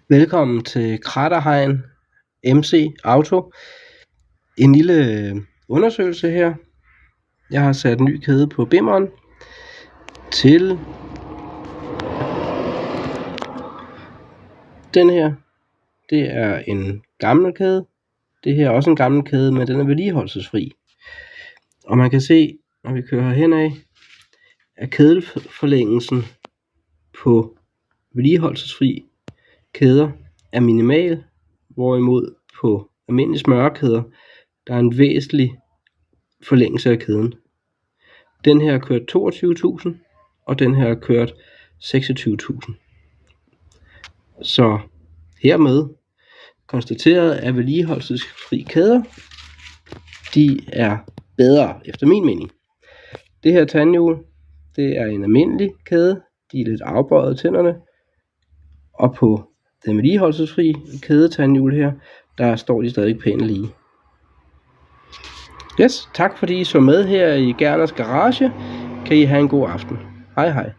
Velkommen til Kraterhegn MC Auto. En lille undersøgelse her. Jeg har sat en ny kæde på bimmeren til den her. Det er en gammel kæde. Det her er også en gammel kæde, men den er vedligeholdelsesfri. Og man kan se, når vi kører herhen af, at kædeforlængelsen på vedligeholdelsesfri kæder er minimal, hvorimod på almindelige smørekæder, der er en væsentlig forlængelse af kæden. Den her har kørt 22.000, og den her har kørt 26.000. Så hermed konstateret, at vedligeholdelsesfri kæder, de er bedre efter min mening. Det her tandhjul, det er en almindelig kæde. De er lidt afbøjet tænderne. Og på den vedligeholdelsesfri kædetandhjul her, der står de stadig pænt lige. Yes, tak fordi I så med her i Gerners Garage. Kan I have en god aften. Hej hej.